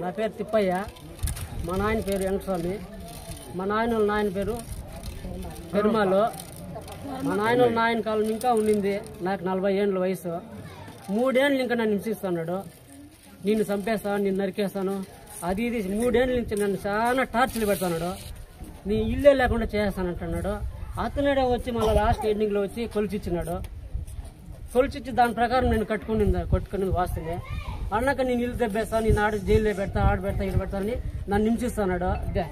నా పేరు తిప్పయ్య, మా నాయన పేరు వెంకటస్వామి, మా నాయన పేరు పెరుమాలు. మా నాయన కాలం ఇంకా ఉండింది. నాకు 40 ఏళ్ళ వయసు. 3 ఏళ్ళు ఇంకా నన్ను హింసిస్తున్నాడు. నిన్ను చంపేస్తాను, నిన్ను నరికేస్తాను, అది ఇది 3 ఏళ్ళ నుంచి నన్ను చాలా టార్చర్లు పెడుతున్నాడు. నీ ఇల్లే లేకుండా చేస్తానంటున్నాడు. అతనుడే వచ్చి మళ్ళీ లాస్ట్ ఎండింగ్లో వచ్చి కొలిచిచ్చినాడు. కొలిచిచ్చి దాని ప్రకారం నేను కొట్టుకునేది వాస్తవే. అన్నాక నేను ఇల్లు దెబ్బేస్తాను, నేను ఆడ జైల్లో పెడతా, ఆడ పెడతా, ఇటు పెడతానని నన్ను హింసిస్తున్నాడు. అదే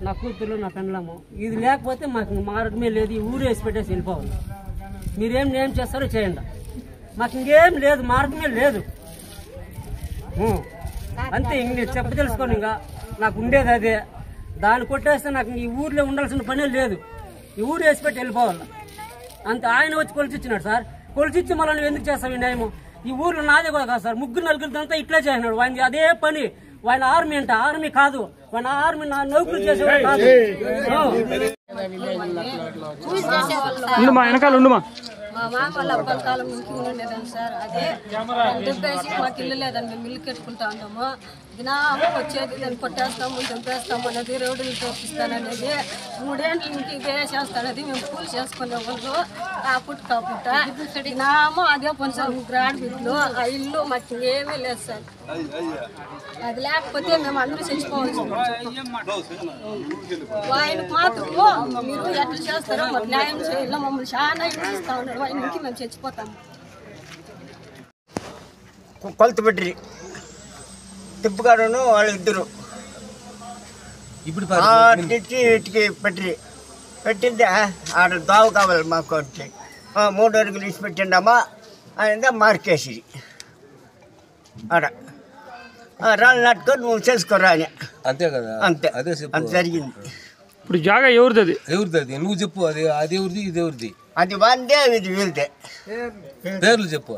నా కూతురు, నా పెండ్లము. ఇది లేకపోతే మాకు మార్గమే లేదు. ఈ ఊరు వేసి పెట్టేసి వెళ్ళిపోవాలి. మీరేం చేస్తారో చేయండి, మాకు ఇంకేం లేదు, మార్గమే లేదు. అంతే, ఇంక నేను చెప్ప తెలుసుకోను. ఇంకా నాకు ఉండేది అదే. దాన్ని కొట్టేస్తే నాకు ఈ ఊర్లో ఉండాల్సిన పనే లేదు. ఈ ఊరు వేసి పెట్టి వెళ్ళిపోవాలి అంతే. ఆయన వచ్చి కొలిచిచ్చినాడు సార్. కొలిచిచ్చి మళ్ళీ నువ్వు ఎందుకు చేస్తావు ఈ న్యాయము? ఈ ఊర్లో నాదే కూడా కాదు సార్, 3-4 ఇట్లా చేసినాడు. ఆయన అదే పని. ఆయన ఆర్మీ అంట, ఆర్మీ కాదు. ఆయన ఆర్మీ నా నౌకరు చేసేవాడు కాదు. మా మామ వాళ్ళ అబ్బాయి కాలం నుంచి ఉండేదండి సార్. అదే దుబ్బేసి మాకు ఇల్లు లేదని మేము ఇల్లు కట్టుకుంటా ఉంటాము. దినాము వచ్చేది, దాన్ని కొట్టేస్తాము, దుబ్బేస్తాము అనేది, రోడ్డులు చూపిస్తాననేది. 3 ఏళ్ళ నుంచి ఇదే చేస్తానది. మేము పూలు చేసుకునే వాళ్ళు కాపుట్ట దినాము అదే పని సార్. 3 ఆడబిడ్డలు. ఆ ఇల్లు మాకు ఏమీ లేదు సార్. అది లేకపోతే మేము అందరూ చచ్చిపోవచ్చు. ఆయనకు మాత్రం మీరు ఎట్లా చేస్తారో మాకు న్యాయం చేయాలి. మమ్మల్ని చాలా హింసిస్తా ఉన్నారు. ఆయన నుంచి మేము చచ్చిపోతాము. కొలత పెట్టి తిప్పుగాడును వాళ్ళిద్దరు ఇప్పుడు ఇటుకి పెట్టింది. ఆడ దావు కావాలి మాకు వచ్చి 3 అడుగులు ఇచ్చి పెట్టిండమ్మా ఆయన మార్కేసి ఆడ రాళ్ళు నాటుకొని నువ్వు చేసుకోరా అని. అంతే కదా, అంతే అంత జరిగింది. ఇప్పుడు జాగా ఎవరిది? నువ్వు చెప్పు. అది ఎవరిది, ఇది ఎవరిది? అది వాందే, ఇది వీళ్ళదే. పేర్లు చెప్పు.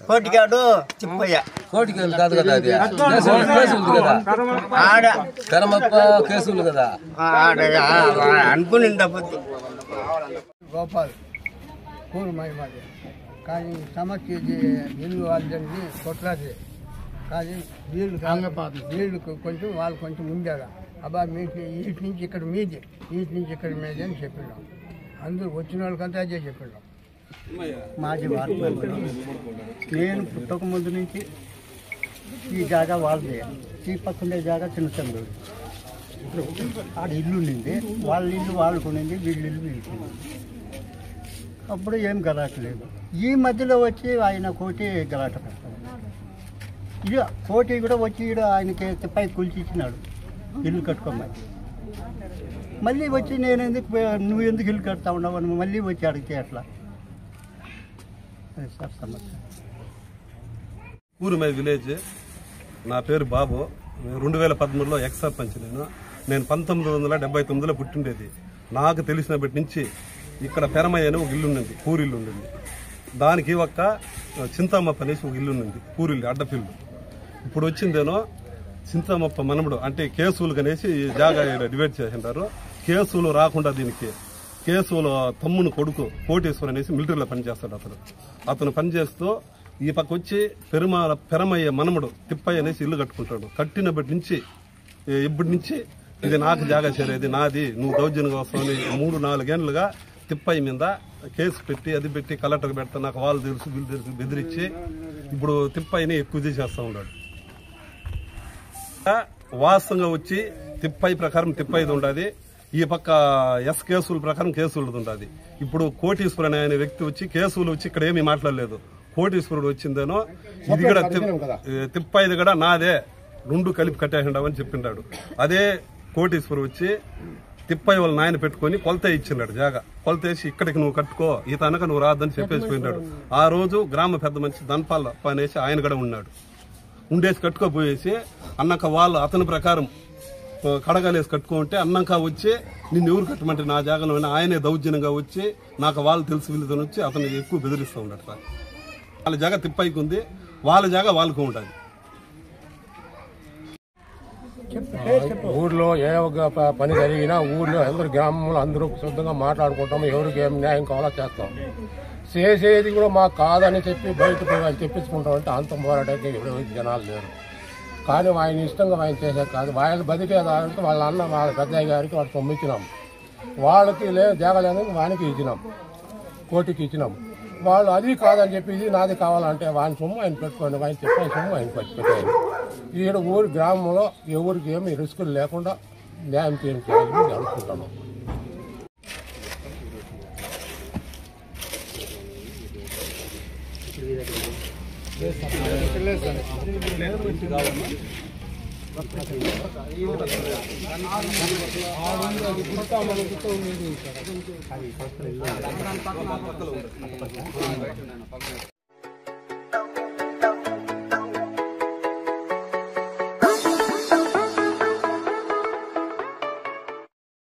కోటిగాడు తిప్పయ్య. కోటిగాడు కాదు కదా, అది కేసులు కదా. ఆడ కరమప్ప కేసులు కదా. ఆడ అనుకునింది గోపాల్ కూరు మాది. కానీ సమస్య ఇల్లు వాళ్ళని కొట్లాది. కానీ వీళ్ళు కొంచెం వాళ్ళు కొంచెం ముందేగా. అబ్బా మీకు వీటి నుంచి ఇక్కడ మీది, వీటి నుంచి ఇక్కడ మీది అని చెప్పినాం. అందరూ వచ్చిన వాళ్ళకంతా అదే చెప్పినాం. మాది వార్త. నేను పుట్టక ముందు నుంచి ఈ జాగా వాళ్ళదే. ఈ పక్కనే జాగా చిన్న ఆడ ఇల్లు ఉండింది. వాళ్ళ ఇల్లు వాళ్ళకునింది, వీళ్ళ ఇల్లు వీళ్ళకుంది. అప్పుడు ఏం గలాటలేదు. ఈ మధ్యలో వచ్చి ఆయన కోటి గలాట పెడతాడు. ఇది కోటి కూడా వచ్చి ఆయనకి పై కూల్చిచ్చినాడు ఇల్లు కట్టుకోమని. మళ్ళీ వచ్చి నేను నువ్వు ఎందుకు ఇల్లు కడతా ఉన్నావు అని మళ్ళీ వచ్చి అడిగితే అట్లా సార్ సమస్య. ఊరు మై విలేజ్. నా పేరు బాబు. 2013లో ఎక్స్ సర్పంచ్. నేను 1979లో పుట్టిండేది. నాకు తెలిసినప్పటి నుంచి ఇక్కడ పెరమయ్య అని ఒక ఇల్లు ఉన్నది, పూరిల్లు ఉండింది. దానికి ఒక చింతమ్మప్ప అనేసి ఒక ఇల్లు ఉన్నది, పూరిల్లు అడ్డపిల్లు. ఇప్పుడు వచ్చిందేనో చింతమ్మప్ప మనముడు అంటే కేసులు కనేసి జాగా డివైడ్ చేసింటారు. కేసులు రాకుండా దీనికి కేసుల తమ్ముని కొడుకు కోటేశ్వర్ అనేసి మిలిటరీలో పనిచేస్తాడు. అతను పనిచేస్తూ ఈ పక్క వచ్చి పెరమయ్య మనముడు తిప్పయ్య అనేసి ఇల్లు కట్టుకుంటాడు. కట్టినప్పటి నుంచి ఇప్పటి నుంచి ఇది నాకు జాగా చేరేది, నాది, నువ్వు దౌర్జన్యంగా వస్తావని 3-4 ఏళ్ళుగా తిప్పయ్య మీద కేసు పెట్టి అది పెట్టి కలెక్టర్కి పెడతా, నాకు వాళ్ళు తెలుసు వీళ్ళు తెలుసు బెదిరించి ఇప్పుడు తిప్పయ్యని ఎక్కువ చేసేస్తా ఉన్నాడు. వాస్తవంగా వచ్చి తిప్పయ్య ప్రకారం తిప్పయ్యది ఉండదు. ఈ పక్క ఎస్ కేసుల ప్రకారం కేసులది ఉంటుంది. ఇప్పుడు కోటీశ్వరుడు అనే వ్యక్తి వచ్చి కేసులు వచ్చి ఇక్కడ ఏమీ మాట్లాడలేదు. కోటీశ్వరుడు వచ్చిందేనో ఇది కూడా తిప్పయ్యది కూడా నాదే, 2 కలిపి కట్టేసిండావని చెప్పిండాడు. అదే కోటీశ్వరుడు వచ్చి తిప్పయ్య వాళ్ళ నాయన పెట్టుకుని కొలత ఇచ్చిన్నాడు. జాగా కొలత వేసి ఇక్కడికి నువ్వు కట్టుకో, ఈ తనక నువ్వు రాదని చెప్పేసి పోయినాడు. ఆ రోజు గ్రామ పెద్ద మనిషి ధన్పాల్ అనేసి ఆయన కూడా ఉన్నాడు. ఉండేసి కట్టుకోపోయేసి అన్నాక వాళ్ళు అతని ప్రకారం కడగాలేసి కట్టుకుంటే అన్నాక వచ్చి నిన్ను ఎవరు కట్టమంటే నా జాగాలో ఆయనే దౌర్జన్యంగా వచ్చి నాకు వాళ్ళు తెలిసి వీళ్ళతో వచ్చి అతను ఎక్కువ బెదిరిస్తూ ఉన్నాడు. వాళ్ళ జాగా తిప్పైకి ఉంది, వాళ్ళ జాగా వాళ్ళకు ఉంటుంది. ఊర్లో ఏ ఒక పని జరిగినా ఊర్లో అందరు గ్రామంలో అందరూ శుద్ధంగా మాట్లాడుకుంటాము. ఎవరికి ఏం న్యాయం కావాలో చేస్తాం. చేసేది కూడా మాకు కాదని చెప్పి బయట చెప్పించుకుంటామంటే అంత పోరాటైతే ఎవరో జనాలు లేరు. కానీ ఆయన ఇష్టంగా ఆయన చేసేది కాదు. వాళ్ళు బతికేదానికి వాళ్ళ అన్న వాళ్ళ పెద్దయ్య గారికి వాడు పంపించినాం. వాళ్ళకి జాగలేదని వానికి ఇచ్చినాం, కోటికి ఇచ్చినాం. వాళ్ళు అది కాదని చెప్పి ఇది నాది కావాలంటే వాని సొమ్ము ఆయన పెట్టుకోండి, ఆయన చెప్పిన సొమ్ము ఆయన పెట్టారు. ఈడ ఊరి గ్రామంలో ఎవరికి ఏమి రిస్కులు లేకుండా న్యాయం చేయాలని అనుకుంటాము.